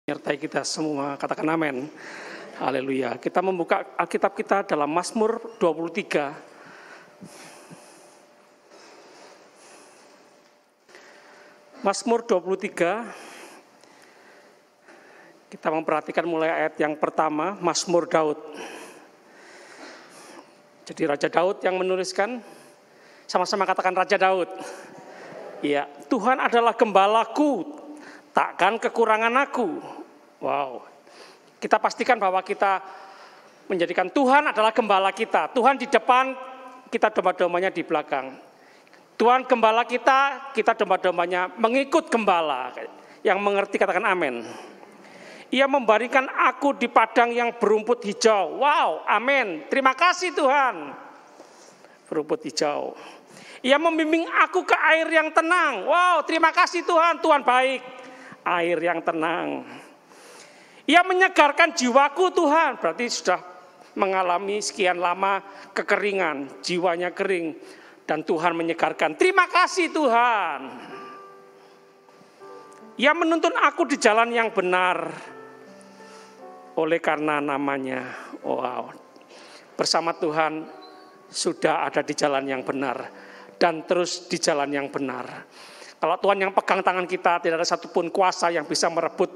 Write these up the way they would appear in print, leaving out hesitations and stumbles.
menyertai kita semua, katakan amin. Haleluya. Kita membuka Alkitab kita dalam Mazmur 23. Mazmur 23. Kita memperhatikan mulai ayat yang pertama, Mazmur Daud. Jadi Raja Daud yang menuliskan, sama-sama katakan Raja Daud. Ya, Tuhan adalah gembalaku, takkan kekurangan aku. Wow. Kita pastikan bahwa kita menjadikan Tuhan adalah gembala kita. Tuhan di depan, kita domba-dombanya di belakang. Tuhan gembala kita domba-dombanya mengikut gembala. Yang mengerti katakan amin. Ia membaringkan aku di padang yang berumput hijau. Wow, amin. Terima kasih Tuhan. Berumput hijau. Ia membimbing aku ke air yang tenang. Wow, terima kasih Tuhan. Tuhan baik. Air yang tenang. Ia menyegarkan jiwaku Tuhan. Berarti sudah mengalami sekian lama kekeringan. Jiwanya kering. Dan Tuhan menyegarkan. Terima kasih Tuhan. Ia menuntun aku di jalan yang benar. Oleh karena namanya. Wow. Bersama Tuhan sudah ada di jalan yang benar. Dan terus di jalan yang benar. Kalau Tuhan yang pegang tangan kita, tidak ada satupun kuasa yang bisa merebut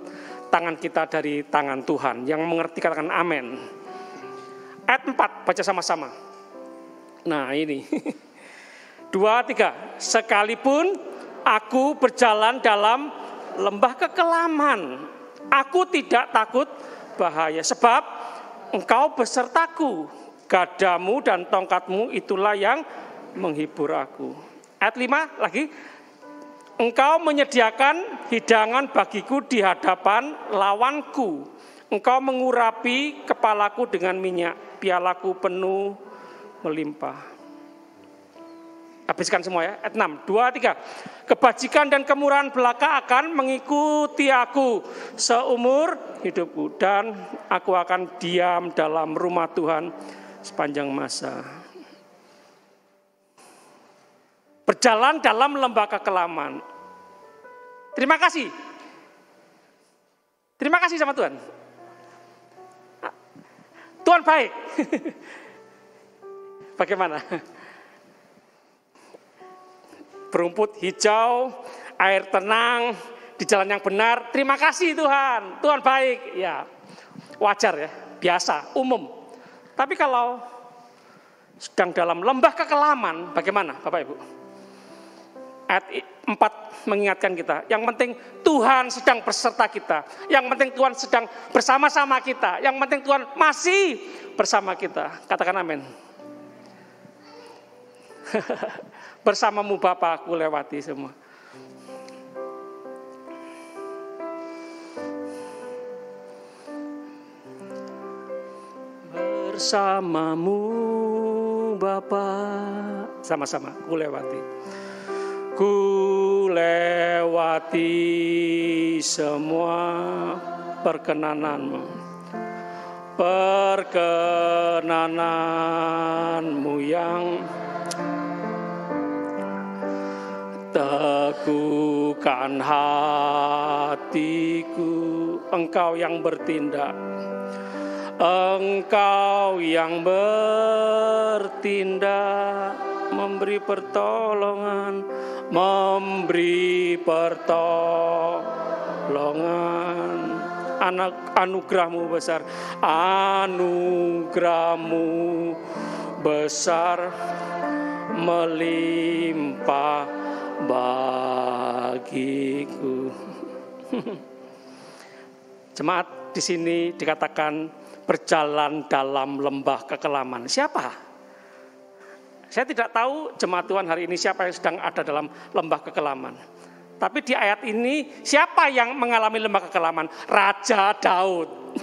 tangan kita dari tangan Tuhan. Yang mengerti katakan amin. Ayat 4, baca sama-sama. Nah ini. 2, 3. Sekalipun aku berjalan dalam lembah kekelaman, aku tidak takut bahaya. Sebab engkau besertaku. Gadamu dan tongkatmu itulah yang menghibur aku. Ayat 5 lagi. Engkau menyediakan hidangan bagiku di hadapan lawanku. Engkau mengurapi kepalaku dengan minyak. Pialaku penuh melimpah. Habiskan semua ya. Ayat 6. 2, 3. Kebajikan dan kemurahan belaka akan mengikuti aku seumur hidupku. Dan aku akan diam dalam rumah Tuhan sepanjang masa. Berjalan dalam lembah kekelaman. Terima kasih. Terima kasih sama Tuhan. Tuhan baik. Bagaimana? Berumput hijau, air tenang, di jalan yang benar. Terima kasih Tuhan. Tuhan baik. Ya, wajar ya, biasa, umum. Tapi kalau sedang dalam lembah kekelaman, bagaimana Bapak Ibu? Ayat 4 mengingatkan kita, yang penting Tuhan sedang beserta kita. Yang penting Tuhan sedang bersama-sama kita. Yang penting Tuhan masih bersama kita. Katakan amin. Bersamamu Bapa aku lewati semua. Bersamamu Bapa, sama-sama ku lewati. Ku lewati semua perkenananmu. Perkenananmu yang teguhkan hatiku. Engkau yang bertindak. Engkau yang bertindak, memberi pertolongan, anugerahmu besar, anugerahmu besar melimpah bagiku. Jemaat di sini dikatakan berjalan dalam lembah kekelaman. Siapa? Saya tidak tahu jemaat Tuhan hari ini siapa yang sedang ada dalam lembah kekelaman. Tapi di ayat ini siapa yang mengalami lembah kekelaman? Raja Daud.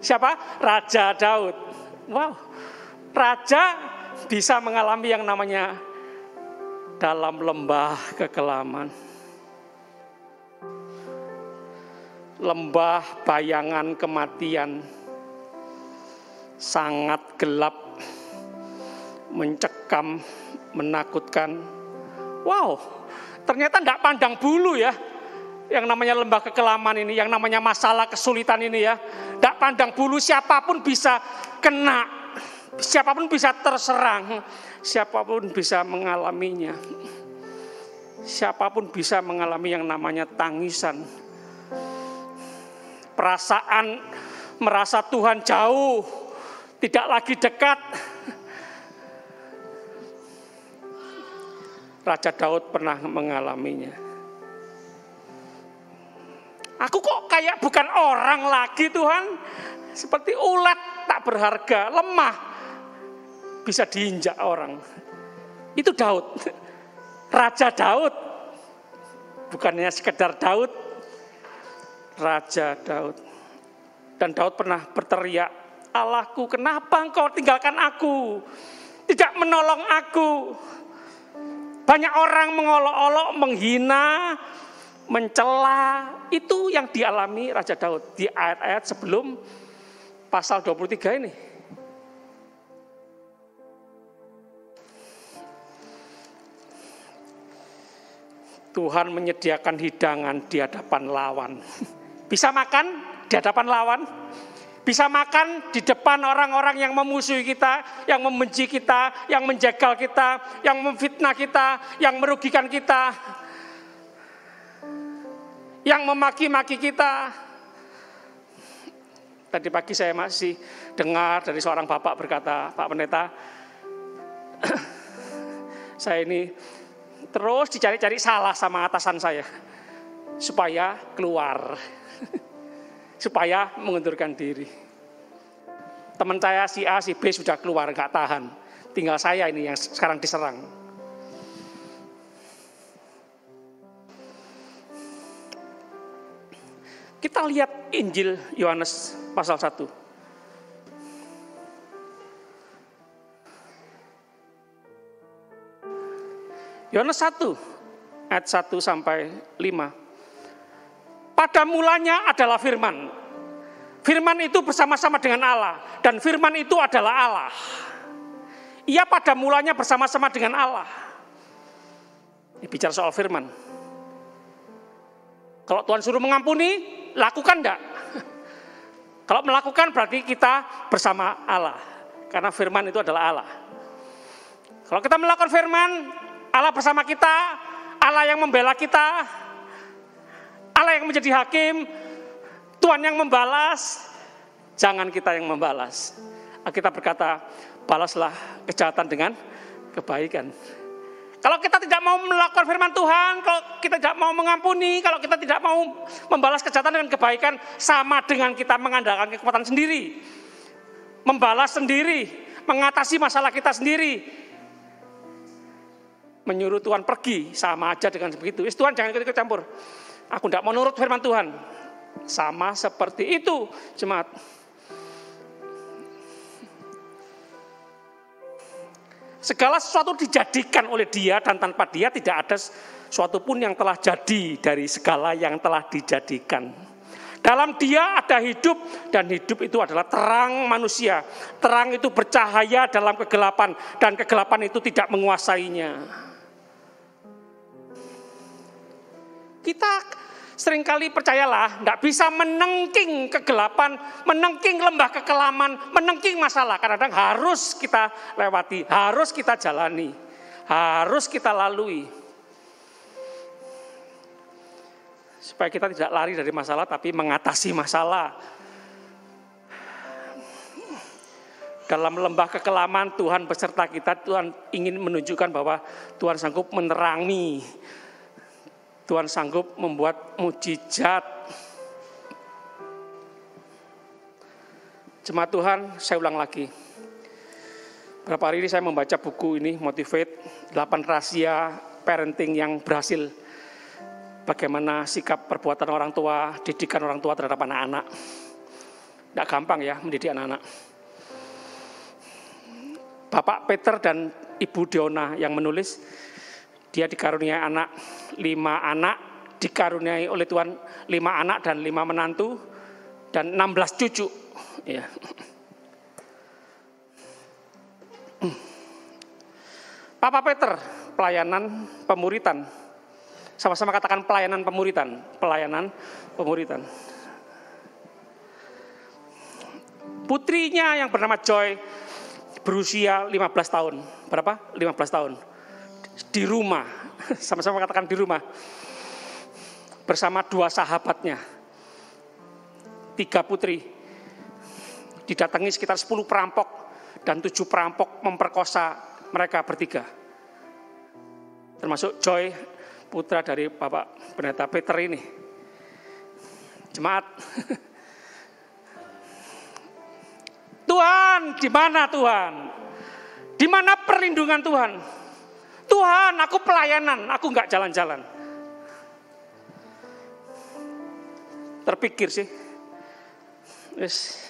Siapa? Raja Daud. Wow. Raja bisa mengalami yang namanya dalam lembah kekelaman. Lembah bayangan kematian. Sangat gelap, mencekam, menakutkan. Wow, ternyata tidak pandang bulu ya. Yang namanya lembah kekelaman ini, yang namanya masalah kesulitan ini ya. Tidak pandang bulu, siapapun bisa kena, siapapun bisa terserang, siapapun bisa mengalaminya. Siapapun bisa mengalami yang namanya tangisan. Perasaan merasa Tuhan jauh, tidak lagi dekat. Raja Daud pernah mengalaminya. Aku kok kayak bukan orang lagi Tuhan. Seperti ulat tak berharga, lemah. Bisa diinjak orang. Itu Daud. Raja Daud, bukannya sekedar Daud, Raja Daud. Dan Daud pernah berteriak, Allahku, kenapa engkau tinggalkan aku? Tidak menolong aku. Banyak orang mengolok-olok, menghina, mencela. Itu yang dialami Raja Daud di ayat-ayat sebelum pasal 23 ini. Tuhan menyediakan hidangan di hadapan lawan. Bisa makan di hadapan lawan. Bisa makan di depan orang-orang yang memusuhi kita, yang membenci kita, yang menjegal kita, yang memfitnah kita, yang merugikan kita, yang memaki-maki kita. Tadi pagi saya masih dengar dari seorang bapak berkata, Pak Pendeta, saya ini terus dicari-cari salah sama atasan saya supaya keluar, supaya mengundurkan diri. Teman saya si A, si B sudah keluar, nggak tahan. Tinggal saya ini yang sekarang diserang. Kita lihat Injil Yohanes pasal 1. Yohanes 1 ayat 1 sampai 5. Pada mulanya adalah firman. Firman itu bersama-sama dengan Allah dan firman itu adalah Allah. Ia pada mulanya bersama-sama dengan Allah. Ini bicara soal firman. Kalau Tuhan suruh mengampuni, lakukan enggak? Kalau melakukan berarti kita bersama Allah. Karena firman itu adalah Allah. Kalau kita melakukan firman, Allah bersama kita, Allah yang membela kita, Allah yang menjadi hakim, Tuhan yang membalas, jangan kita yang membalas. Kita berkata, balaslah kejahatan dengan kebaikan. Kalau kita tidak mau melakukan firman Tuhan, kalau kita tidak mau mengampuni, kalau kita tidak mau membalas kejahatan dengan kebaikan, sama dengan kita mengandalkan kekuatan sendiri. Membalas sendiri, mengatasi masalah kita sendiri. Menyuruh Tuhan pergi, sama aja dengan begitu. Tuhan jangan ikut campur. Aku tidak mau nurut firman Tuhan. Sama seperti itu, jemaat. Segala sesuatu dijadikan oleh Dia dan tanpa Dia tidak ada sesuatu pun yang telah jadi dari segala yang telah dijadikan. Dalam Dia ada hidup dan hidup itu adalah terang manusia. Terang itu bercahaya dalam kegelapan dan kegelapan itu tidak menguasainya. Kita seringkali percayalah, tidak bisa menengking kegelapan, menengking lembah kekelaman, menengking masalah. Kadang-kadang harus kita lewati, harus kita jalani, harus kita lalui. Supaya kita tidak lari dari masalah, tapi mengatasi masalah. Dalam lembah kekelaman, Tuhan beserta kita, Tuhan ingin menunjukkan bahwa Tuhan sanggup menerangi, Tuhan sanggup membuat mukjizat. Jemaat Tuhan, saya ulang lagi. Beberapa hari ini saya membaca buku ini, Motivate, 8 rahasia parenting yang berhasil. Bagaimana sikap perbuatan orang tua, didikan orang tua terhadap anak-anak. Tidak gampang ya mendidik anak-anak. Bapak Peter dan Ibu Diona yang menulis, dia dikaruniai anak, 5 anak, dikaruniai oleh Tuhan 5 anak dan 5 menantu, dan 16 cucu. Ya. Papa Peter, pelayanan pemuritan. Sama-sama katakan pelayanan pemuritan. Pelayanan pemuritan. Putrinya yang bernama Joy berusia 15 tahun. Berapa? 15 tahun. Di rumah. Sama-sama katakan di rumah. Bersama 2 sahabatnya. 3 putri. Didatangi sekitar 10 perampok. Dan 7 perampok memperkosa mereka bertiga. Termasuk Joy, putra dari Bapak Pendeta Peter ini. Jemaat. Tuhan, di mana Tuhan? Di mana perlindungan Tuhan? Tuhan, aku pelayanan, aku enggak jalan-jalan. Terpikir sih. Wis,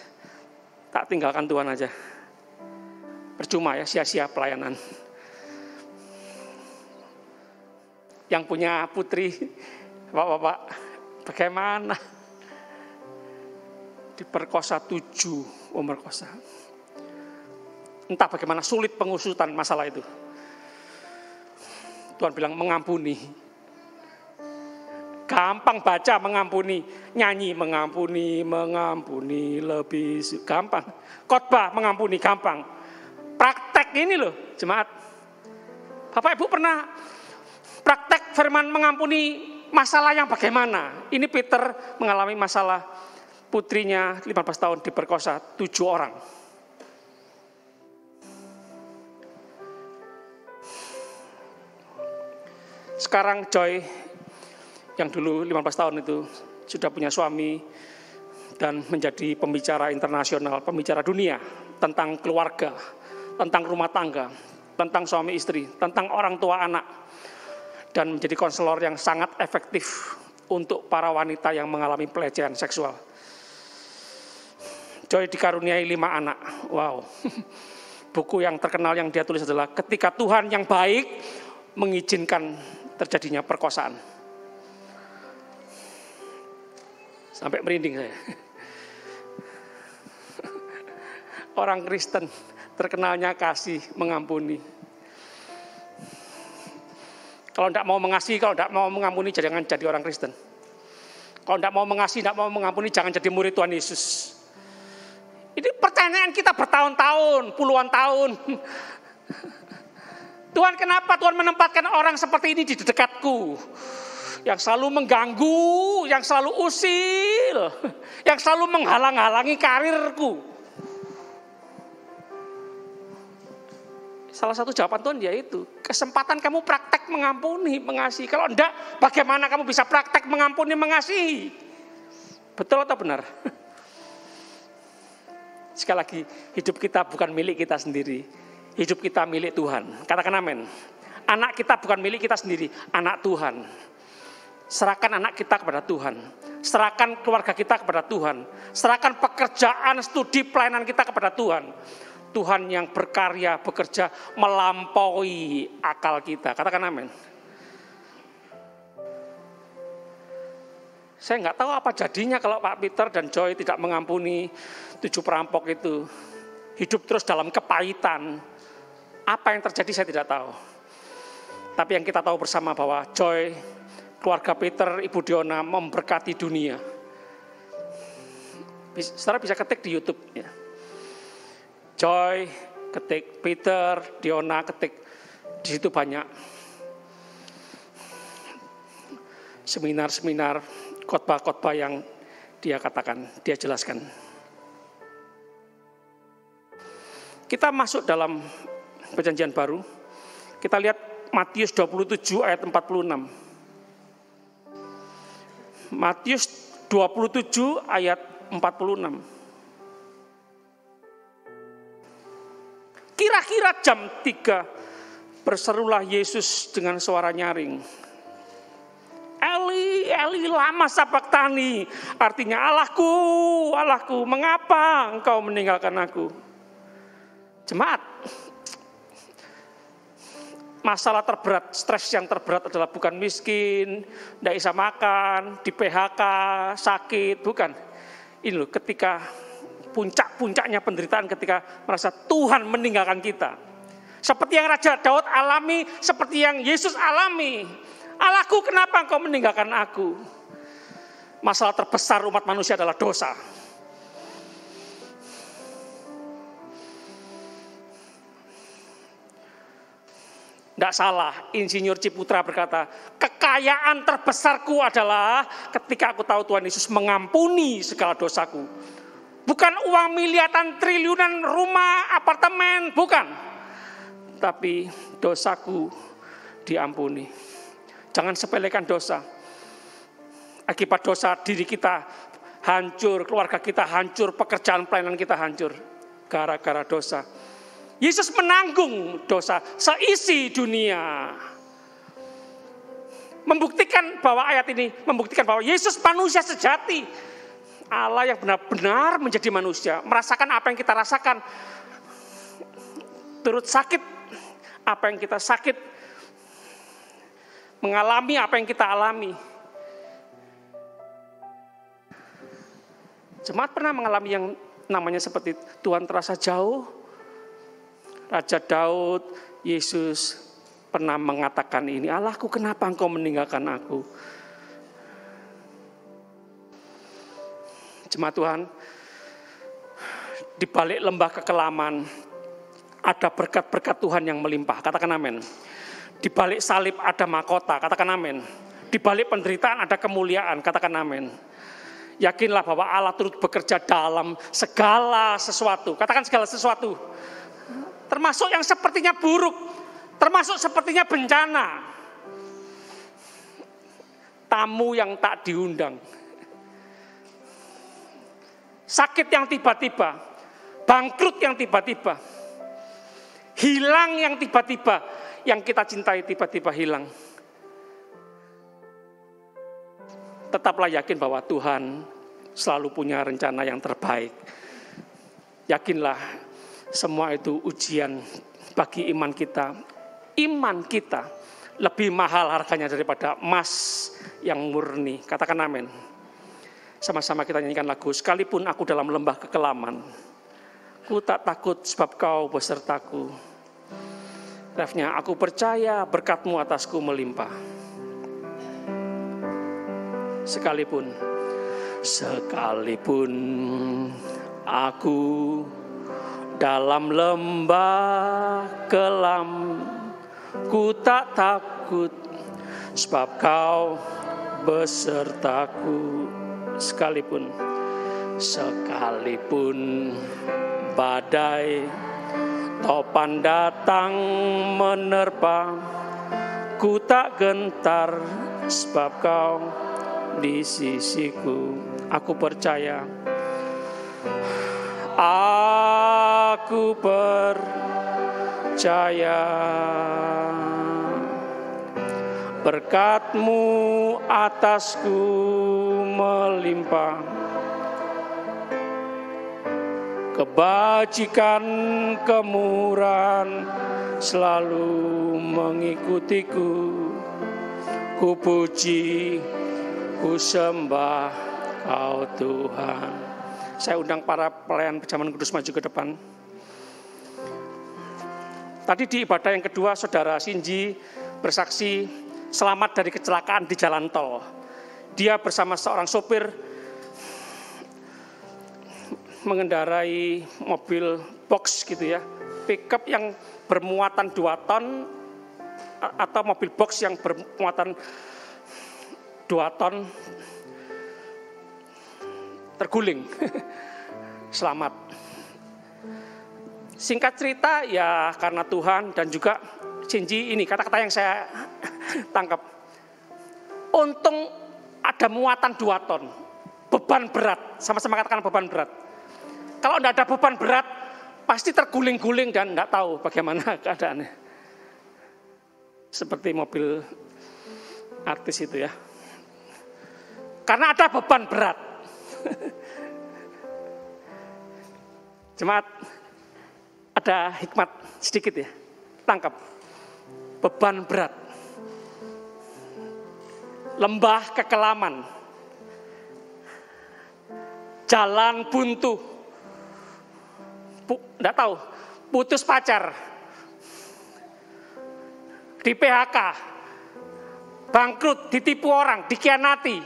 tak tinggalkan Tuhan aja. Percuma ya, sia-sia pelayanan. Yang punya putri, bapak-bapak, bagaimana? Diperkosa 7, memerkosa. Entah bagaimana sulit pengusutan masalah itu. Tuhan bilang mengampuni. Gampang baca mengampuni, nyanyi mengampuni lebih gampang. Khotbah mengampuni gampang. Praktek ini loh, jemaat. Bapak Ibu pernah praktek firman mengampuni masalah yang bagaimana? Ini Peter mengalami masalah putrinya 15 tahun diperkosa 7 orang. Sekarang Joy yang dulu 15 tahun itu sudah punya suami dan menjadi pembicara internasional, pembicara dunia tentang keluarga, tentang rumah tangga, tentang suami istri, tentang orang tua anak, dan menjadi konselor yang sangat efektif untuk para wanita yang mengalami pelecehan seksual. Joy dikaruniai 5 anak. Wow. Buku yang terkenal yang dia tulis adalah Ketika Tuhan yang Baik Mengizinkan Terjadinya Perkosaan. Sampai merinding saya. Orang Kristen terkenalnya kasih, mengampuni. Kalau tidak mau mengasihi, kalau tidak mau mengampuni, jangan jadi orang Kristen. Kalau tidak mau mengasihi, tidak mau mengampuni, jangan jadi murid Tuhan Yesus. Ini pertanyaan kita bertahun-tahun, puluhan tahun. Tuhan, kenapa Tuhan menempatkan orang seperti ini di dekatku? Yang selalu mengganggu, yang selalu usil, yang selalu menghalang-halangi karirku. Salah satu jawaban Tuhan yaitu kesempatan kamu praktek mengampuni, mengasihi. Kalau enggak, bagaimana kamu bisa praktek mengampuni, mengasihi? Betul atau benar? Sekali lagi, hidup kita bukan milik kita sendiri. Hidup kita milik Tuhan. Katakan amin. Anak kita bukan milik kita sendiri, anak Tuhan. Serahkan anak kita kepada Tuhan. Serahkan keluarga kita kepada Tuhan. Serahkan pekerjaan, studi, pelayanan kita kepada Tuhan. Tuhan yang berkarya, bekerja melampaui akal kita. Katakan amin. Saya nggak tahu apa jadinya kalau Pak Peter dan Joy tidak mengampuni 7 perampok itu. Hidup terus dalam kepahitan. Apa yang terjadi saya tidak tahu. Tapi yang kita tahu bersama bahwa Joy, keluarga Peter, Ibu Diona memberkati dunia. Saudara bisa ketik di YouTube. Ya. Joy, ketik Peter, Diona, ketik. Di situ banyak seminar-seminar, khotbah-khotbah yang dia katakan, dia jelaskan. Kita masuk dalam Perjanjian Baru. Kita lihat Matius 27 ayat 46. Matius 27 ayat 46. Kira-kira jam 3 berserulah Yesus dengan suara nyaring. Eli, Eli lama sabaktani. Artinya Allahku, Allahku, mengapa engkau meninggalkan aku? Jemaat, masalah terberat, stres yang terberat adalah bukan miskin, tidak bisa makan, di PHK, sakit, bukan. Ini loh, ketika puncak-puncaknya penderitaan ketika merasa Tuhan meninggalkan kita. Seperti yang Raja Daud alami, seperti yang Yesus alami. Allahku, kenapa engkau meninggalkan aku? Masalah terbesar umat manusia adalah dosa. Tidak salah, Insinyur Ciputra berkata, kekayaan terbesarku adalah ketika aku tahu Tuhan Yesus mengampuni segala dosaku. Bukan uang miliaran, triliunan, rumah, apartemen, bukan. Tapi dosaku diampuni. Jangan sepelekan dosa. Akibat dosa diri kita hancur, keluarga kita hancur, pekerjaan pelayanan kita hancur. Gara-gara dosa. Yesus menanggung dosa seisi dunia. Membuktikan bahwa ayat ini membuktikan bahwa Yesus manusia sejati. Allah yang benar-benar menjadi manusia, merasakan apa yang kita rasakan. Turut sakit apa yang kita sakit. Mengalami apa yang kita alami. Jemaat pernah mengalami yang namanya seperti Tuhan terasa jauh? Raja Daud, Yesus pernah mengatakan ini, Allahku, kenapa engkau meninggalkan aku? Jemaat Tuhan, di balik lembah kekelaman ada berkat-berkat Tuhan yang melimpah. Katakan amin. Di balik salib ada mahkota. Katakan amin. Di balik penderitaan ada kemuliaan. Katakan amin. Yakinlah bahwa Allah turut bekerja dalam segala sesuatu. Katakan segala sesuatu. Termasuk yang sepertinya buruk, termasuk sepertinya bencana. Tamu yang tak diundang. Sakit yang tiba-tiba, bangkrut yang tiba-tiba. Hilang yang tiba-tiba, yang kita cintai tiba-tiba hilang. Tetaplah yakin bahwa Tuhan selalu punya rencana yang terbaik. Yakinlah semua itu ujian bagi iman kita. Iman kita lebih mahal harganya daripada emas yang murni. Katakan amin. Sama-sama kita nyanyikan lagu. Sekalipun aku dalam lembah kekelaman, ku tak takut sebab kau besertaku. Refnya, aku percaya berkat-Mu atasku melimpah. Sekalipun aku dalam lembah kelam, ku tak takut sebab kau besertaku. Sekalipun badai topan datang menerpa, ku tak gentar sebab kau di sisiku. Aku percaya, aku percaya berkat-Mu atasku melimpah. Kebajikan kemurahan selalu mengikutiku. Ku puji, ku sembah Kau Tuhan. Saya undang para pelayan Perjamuan Kudus maju ke depan. Tadi di ibadah yang kedua, Saudara Sinji bersaksi selamat dari kecelakaan di jalan tol. Dia bersama seorang sopir mengendarai mobil box gitu ya, pickup yang bermuatan 2 ton atau mobil box yang bermuatan 2 ton terguling. Selamat. Singkat cerita ya, karena Tuhan dan juga Sinji ini kata-kata yang saya tangkap. Untung ada muatan 2 ton. Beban berat, sama-sama katakan beban berat. Kalau tidak ada beban berat, pasti terguling-guling dan tidak tahu bagaimana keadaannya. Seperti mobil artis itu ya. Karena ada beban berat. Jemaat, ada hikmat sedikit ya. Tangkap. Beban berat. Lembah kekelaman. Jalan buntu. Enggak tahu, putus pacar. Di PHK. bangkrut, ditipu orang, dikhianati,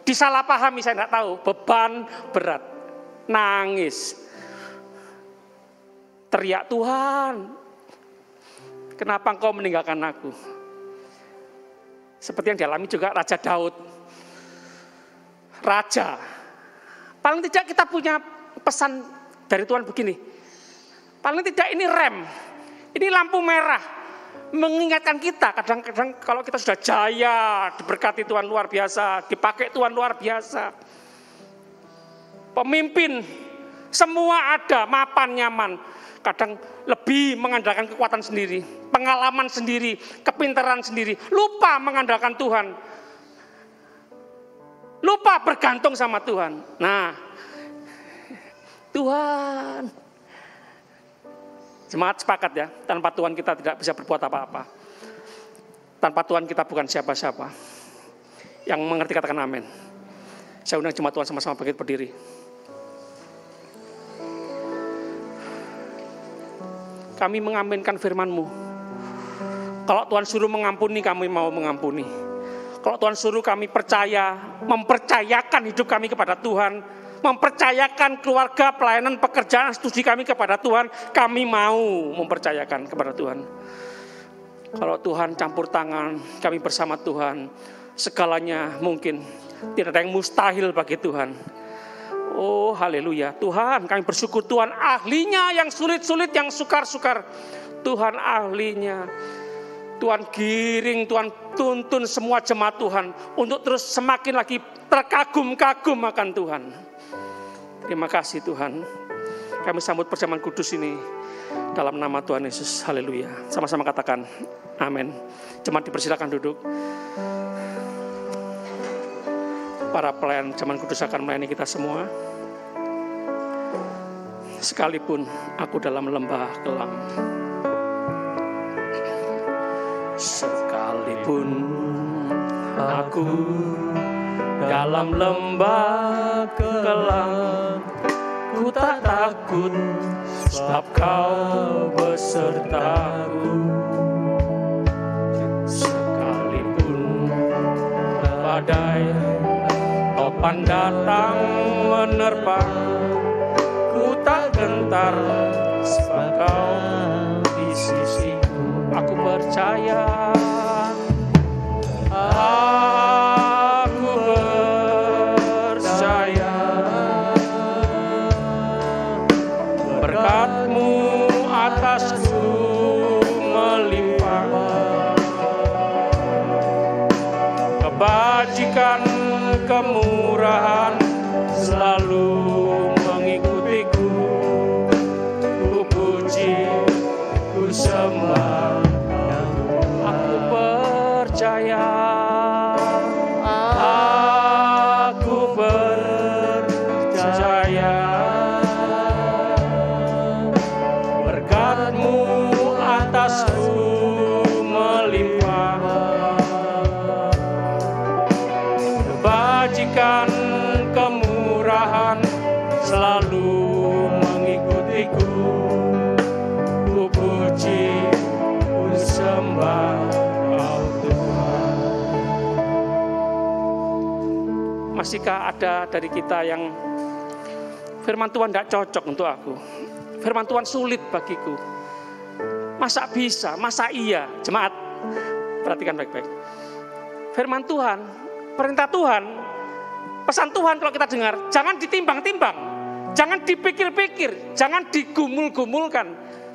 disalahpahami, saya tidak tahu, beban berat, nangis, teriak, Tuhan, kenapa Engkau meninggalkan aku? Seperti yang dialami juga Raja Daud. Raja, paling tidak kita punya pesan dari Tuhan begini, paling tidak ini rem, ini lampu merah, mengingatkan kita. Kadang-kadang kalau kita sudah jaya, diberkati Tuhan luar biasa, dipakai Tuhan luar biasa, pemimpin, semua ada, mapan, nyaman, kadang lebih mengandalkan kekuatan sendiri, pengalaman sendiri, kepintaran sendiri, lupa mengandalkan Tuhan, lupa bergantung sama Tuhan. Nah, Tuhan, jemaat sepakat ya, tanpa Tuhan kita tidak bisa berbuat apa-apa. Tanpa Tuhan kita bukan siapa-siapa. Yang mengerti katakan amin. Saya undang jemaat Tuhan sama-sama bangkit berdiri. Kami mengaminkan firman-Mu. Kalau Tuhan suruh mengampuni, kami mau mengampuni. Kalau Tuhan suruh kami percaya, mempercayakan hidup kami kepada Tuhan, mempercayakan keluarga, pelayanan, pekerjaan, studi kami kepada Tuhan, kami mau mempercayakan kepada Tuhan. Kalau Tuhan campur tangan, kami bersama Tuhan, segalanya mungkin, tidak ada yang mustahil bagi Tuhan. Oh haleluya, Tuhan kami bersyukur, Tuhan ahlinya yang sulit-sulit, yang sukar-sukar, Tuhan ahlinya. Tuhan giring, Tuhan tuntun semua jemaat Tuhan untuk terus semakin lagi terkagum-kagum akan Tuhan. Terima kasih Tuhan. Kami sambut perjamuan kudus ini dalam nama Tuhan Yesus. Haleluya. Sama-sama katakan amin. Jemaat dipersilakan duduk. Para pelayan perjamuan kudus akan melayani kita semua. Sekalipun aku dalam lembah kelam, sekalipun aku dalam lembah kelam, ku tak takut sebab Kau besertaku. Sekalipun badai topan datang menerpa, ku tak gentar sebab Kau di sisiku. Aku percaya, aku percaya, berkat-Mu atasku melimpah, kebajikan, kemurahan selalu mengikutiku. Ku puji, ku sembah, aku percaya, aku percaya, berkat-Mu atasku melimpah, kebajikan, kemurahan selalu mengikutiku. Ku puji, ku sembah Kau Tuhan. Masihkah ada dari kita yang firman Tuhan tidak cocok untuk aku? Firman Tuhan sulit bagiku. Masa bisa, masa iya? Jemaat, perhatikan baik-baik. Firman Tuhan, perintah Tuhan, pesan Tuhan kalau kita dengar, jangan ditimbang-timbang, jangan dipikir-pikir, jangan digumul-gumulkan,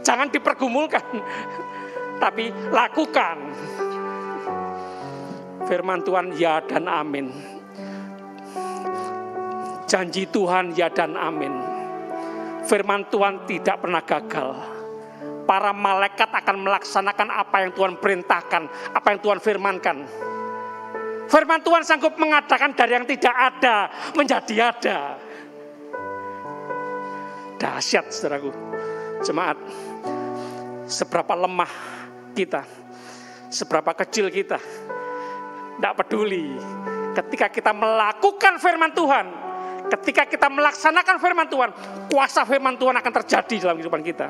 jangan dipergumulkan, tapi lakukan. Firman Tuhan ya dan amin. Janji Tuhan ya dan amin. Firman Tuhan tidak pernah gagal. Para malaikat akan melaksanakan apa yang Tuhan perintahkan, apa yang Tuhan firmankan. Firman Tuhan sanggup mengadakan dari yang tidak ada menjadi ada. Dahsyat saudaraku. Jemaat, seberapa lemah kita, seberapa kecil kita, tidak peduli. Ketika kita melakukan firman Tuhan, ketika kita melaksanakan firman Tuhan, kuasa firman Tuhan akan terjadi dalam kehidupan kita.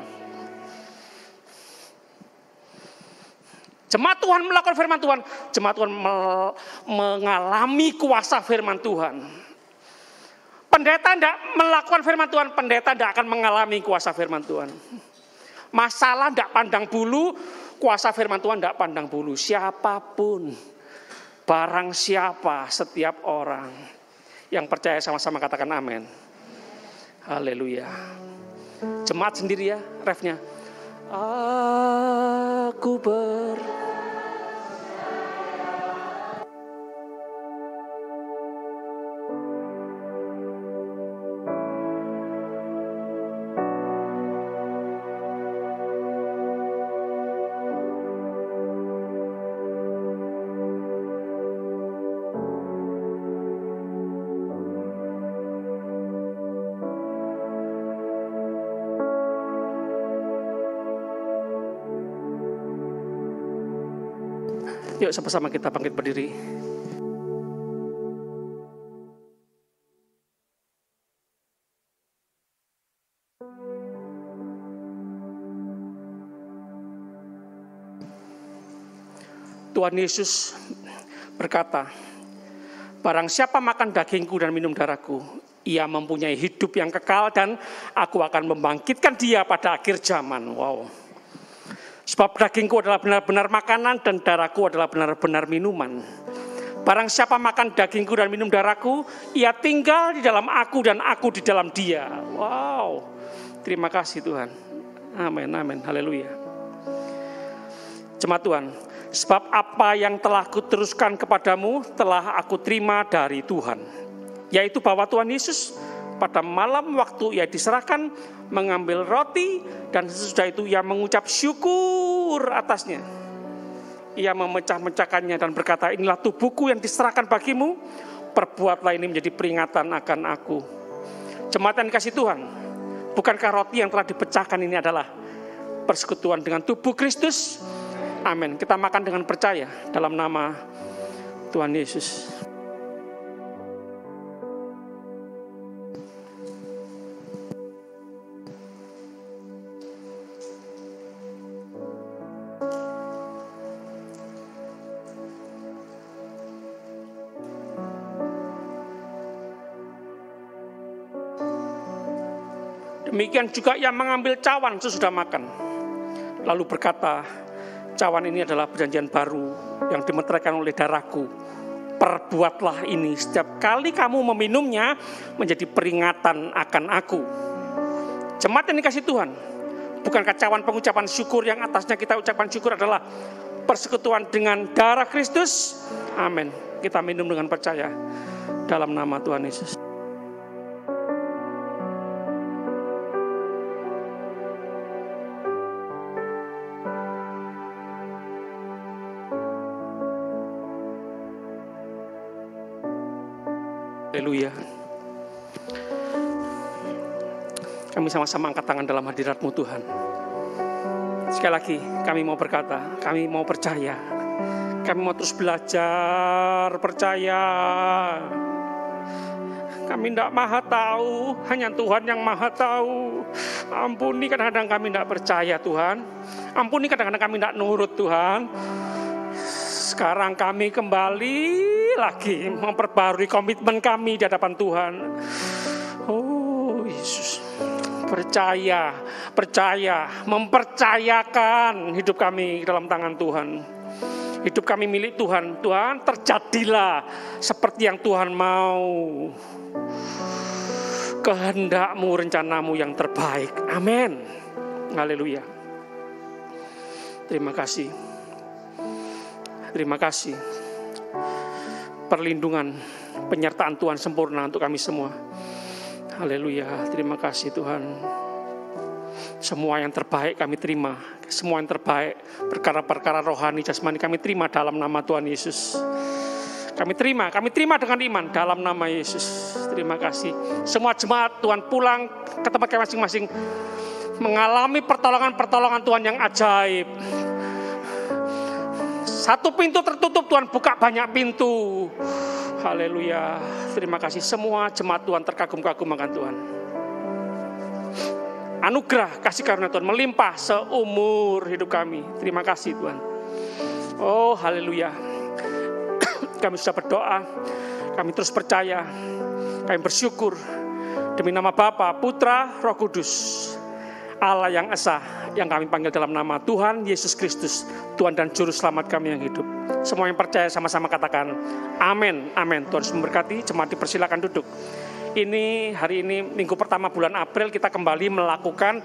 Jemaat Tuhan melakukan firman Tuhan, jemaat Tuhan mengalami kuasa firman Tuhan. Pendeta tidak melakukan firman Tuhan, pendeta tidak akan mengalami kuasa firman Tuhan. Masalah tidak pandang bulu, kuasa firman Tuhan tidak pandang bulu. Siapapun, barang siapa, setiap orang yang percaya sama-sama katakan amin. Haleluya. Jemaat sendiri ya, refnya. Aku Yuk sama-sama kita bangkit berdiri. Tuhan Yesus berkata, barang siapa makan dagingku dan minum darahku, ia mempunyai hidup yang kekal dan aku akan membangkitkan dia pada akhir zaman. Wow. Sebab dagingku adalah benar-benar makanan dan darahku adalah benar-benar minuman. Barang siapa makan dagingku dan minum darahku, ia tinggal di dalam aku dan aku di dalam dia. Wow, terima kasih Tuhan. Amin, amin, haleluya. Jemaat Tuhan, sebab apa yang telah kuteruskan kepadamu telah aku terima dari Tuhan. Yaitu bahwa Tuhan Yesus pada malam waktu ia diserahkan mengambil roti dan sesudah itu ia mengucap syukur atasnya. Ia memecah-mecahkannya dan berkata, inilah tubuhku yang diserahkan bagimu, perbuatlah ini menjadi peringatan akan aku. Jemaat yang dikasihi Tuhan, bukankah roti yang telah dipecahkan ini adalah persekutuan dengan tubuh Kristus? Amin. Kita makan dengan percaya dalam nama Tuhan Yesus. Demikian juga ia mengambil cawan sesudah makan. Lalu berkata, cawan ini adalah perjanjian baru yang dimeteraikan oleh darahku. Perbuatlah ini setiap kali kamu meminumnya menjadi peringatan akan aku. Jemaat yang dikasihi Tuhan, bukankah cawan pengucapan syukur yang atasnya kita ucapkan syukur adalah persekutuan dengan darah Kristus? Amin. Kita minum dengan percaya dalam nama Tuhan Yesus. Haleluya. Kami sama-sama angkat tangan dalam hadirat-Mu Tuhan. Sekali lagi kami mau berkata, kami mau percaya. Kami mau terus belajar percaya. Kami tidak maha tahu, hanya Tuhan yang maha tahu. Ampuni kadang-kadang kami tidak percaya Tuhan. Ampuni kadang-kadang kami tidak nurut Tuhan. Sekarang kami kembali lagi memperbarui komitmen kami di hadapan Tuhan. Oh Yesus, percaya, mempercayakan hidup kami dalam tangan Tuhan. Hidup kami milik Tuhan. Tuhan, terjadilah seperti yang Tuhan mau. Kehendak-Mu, rencana-Mu yang terbaik. Amin. Haleluya. Terima kasih. Terima kasih. Perlindungan, penyertaan Tuhan sempurna untuk kami semua. Haleluya, terima kasih Tuhan. Semua yang terbaik kami terima. Semua yang terbaik, perkara-perkara rohani, jasmani kami terima dalam nama Tuhan Yesus. Kami terima dengan iman dalam nama Yesus. Terima kasih. Semua jemaat Tuhan pulang ke tempat masing-masing, mengalami pertolongan-pertolongan Tuhan yang ajaib. Satu pintu tertutup, Tuhan buka banyak pintu. Haleluya. Terima kasih semua jemaat Tuhan terkagum-kagum akan Tuhan. Anugerah kasih karunia Tuhan melimpah seumur hidup kami. Terima kasih Tuhan. Oh haleluya. Kami sudah berdoa, kami terus percaya, kami bersyukur demi nama Bapa, Putra, Roh Kudus, Allah yang esa, yang kami panggil dalam nama Tuhan Yesus Kristus, Tuhan dan Juru Selamat kami yang hidup. Semua yang percaya sama-sama katakan amin, amin. Tuhan Yesus memberkati. Jemaat dipersilakan duduk. Hari ini minggu pertama bulan April kita kembali melakukan